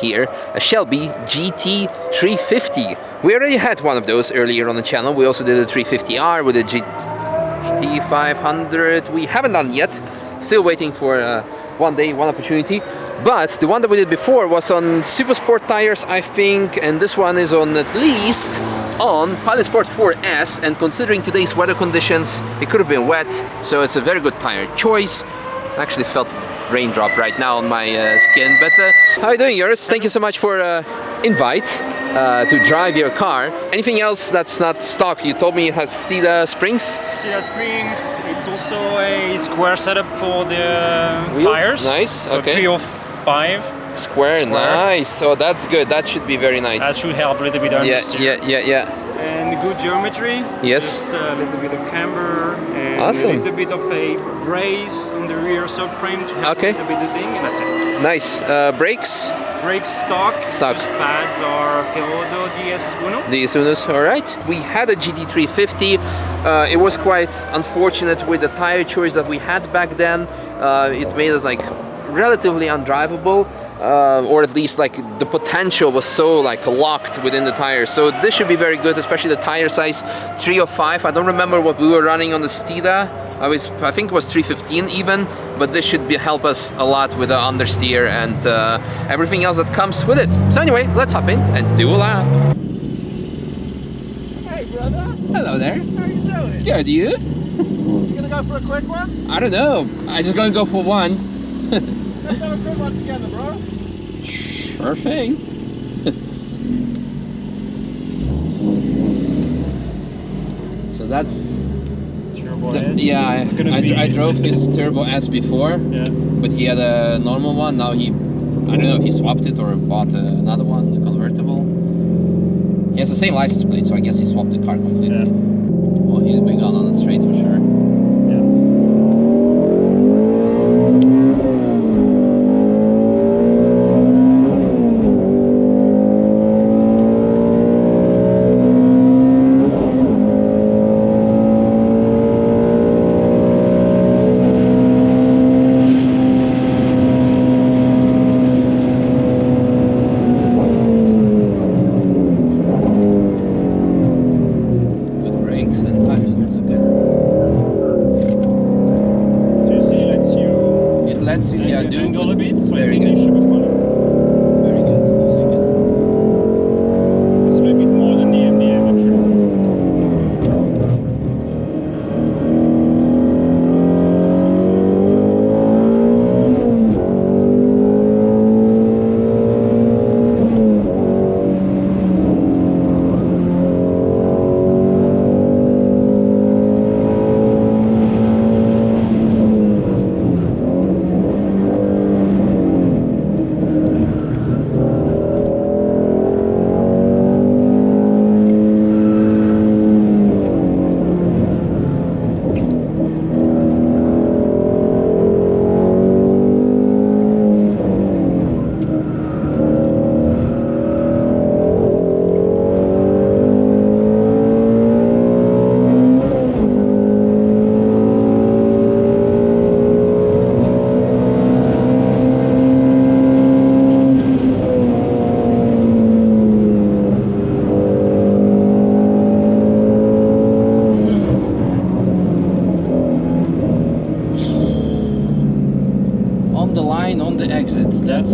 here, a Shelby GT350. We already had one of those earlier on the channel. We also did a 350R with a GT500. We haven't done yet. Still waiting for one day, one opportunity. But the one that we did before was on Super Sport tires, I think, and this one is on at least on Pilot Sport 4S, and considering today's weather conditions, it could have been wet, so it's a very good tire choice. I actually felt a raindrop right now on my skin, but how are you doing, Joris? Thank you so much for invite to drive your car. Anything else that's not stock? You told me it has Stida springs? Stida springs, it's also a square setup for the wheels? Tires. Nice, so okay. 305. Square, nice. So that's good. That should be very nice. That should help a little bit on yeah, the steer. yeah. And good geometry. Yes. Just a little bit of camber and awesome. a little bit of a brace on the rear subframe to help a little bit the thing, and that's it. Nice. Brakes? Brakes stock. Stock. Just pads are Ferodo DS1. DS1, all right. We had a GT350. It was quite unfortunate with the tire choice that we had back then. It made it like relatively undrivable. Or at least like the potential was so like locked within the tires. So this should be very good, especially the tire size 305. I don't remember what we were running on the Stida. I think it was 315 even, but this should help us a lot with the understeer and everything else that comes with it. So anyway, let's hop in and do a lap. Hey brother. Hello there. How you doing? Good, you? You gonna go for a quick one? I don't know. I just gonna go for one. Let's have a good one together, bro. Sure thing. So that's Turbo S. yeah. I drove his Turbo S before, but he had a normal one. Now I don't know if he swapped it or bought another one, a convertible. He has the same license plate, so I guess he swapped the car completely. Yeah. Well, he's been gone on the straight for sure. On the exit, that's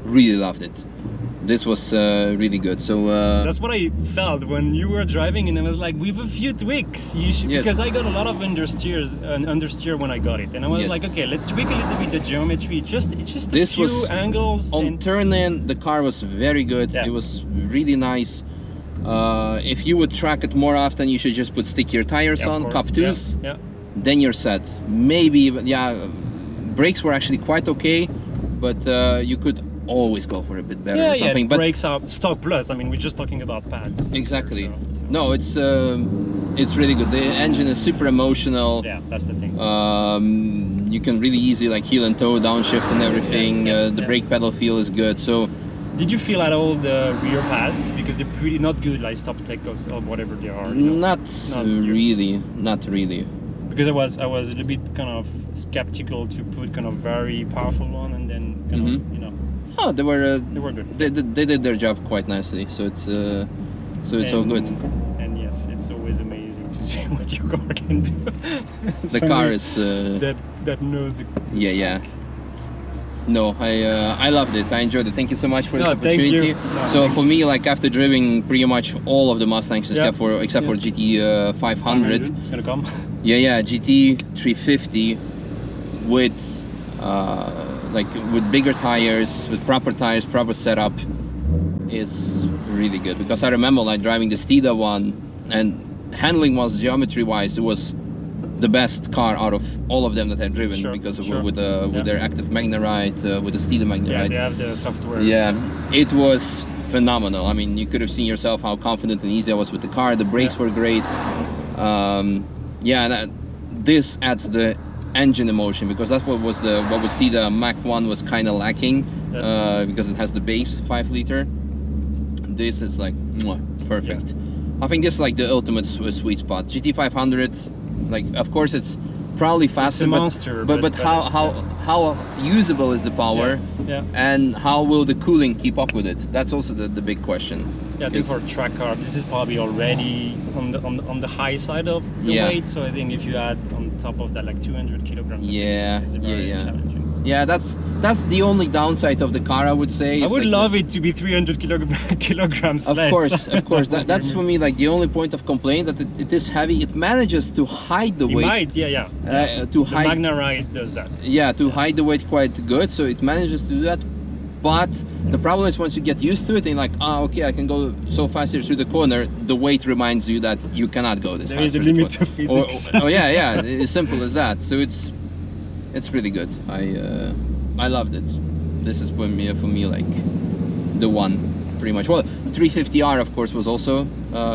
really loved it. This was really good. So that's what I felt when you were driving, and I was like, with a few tweaks, you should, Yes. because I got a lot of understeer when I got it, and I was Yes. like, okay, let's tweak a little bit the geometry, just This a few was angles. on And turn in, the car was very good. Yeah. It was really nice. If you would track it more often, you should just put stickier tires yeah, of on, course. Cup 2s. Yeah. Then you're set. Maybe, yeah, brakes were actually quite okay, but you could always go for a bit better Yeah, or something. yeah, But brakes are stock plus. I mean, we're just talking about pads. exactly. So- No, it's really good. The engine is super emotional. Yeah, that's the thing. You can really easy like heel and toe, downshift and everything. Yeah, The yeah. brake pedal feel is good. So Did you feel at all the rear pads, because they're pretty not good, like stop tech or whatever they are? You know? not Not really. Because I was a little bit kind of skeptical to put kind of very powerful one, and then kind Mhm. of, you know, Oh, they were good. they did their job quite nicely. So it's all good. And yes, it's always amazing to see what your car can do. The car Somebody is that knows the. yeah. No, I loved it. I enjoyed it. Thank you so much for this No, thank opportunity. you. No, So thank for me, like after driving pretty much all of the Mustangs except for GT 500. It's gonna come. Yeah, GT 350 with with bigger tires, with proper tires, proper setup is really good. Because I remember like driving the Steeda one, and handling was geometry wise, it was the best car out of all of them that I've driven, Sure, because of sure. with Yeah. their active Magnerite, with the Steeda Yeah, Magnerite. they have the software. Yeah, it was phenomenal. I mean, you could have seen yourself how confident and easy I was with the car. The brakes were great. Yeah, and this adds the engine emotion, because that's what we see the Mach 1 was kind of lacking, because it has the base 5 liter. This is like perfect. I think this is like the ultimate sweet spot. GT 500, like of course it's probably faster, It's a monster, but how usable is the power? Yeah. And how will the cooling keep up with it? That's also the big question. Yeah, I think for a track car, this is probably already on the high side of the Yeah. weight. So I think if you add on top of that like 200 kilograms, Yeah, it's very yeah. challenging. So Yeah, that's the only downside of the car, I would say. I It's would like love it to be 300 kilograms Of less. course. That's for me like the only point of complaint, that it is heavy. It manages to hide the You weight. might, yeah. To The hide, Magnerite does that. yeah, to hide the weight quite good. So it manages to do that. But the problem is once you get used to it, and you're like, okay, I can go so faster through the corner. The weight reminds you that you cannot go this There fast. is a through the limit corner. to physics. Yeah, it's simple as that. So it's really good. I loved it. This is for me like the one, pretty much. Well, 350R of course was also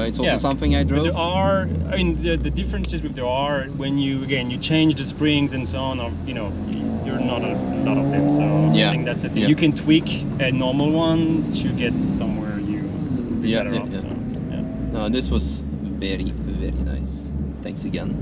it's also Yeah. something I But drove. there are, I mean, the differences with there are when you change the springs and so on, or there are not a lot of them. So Yeah. I think that's the thing. Yeah. You can tweak a normal one to get somewhere you be better off. Yeah. So, yeah. No, this was very nice. Thanks again.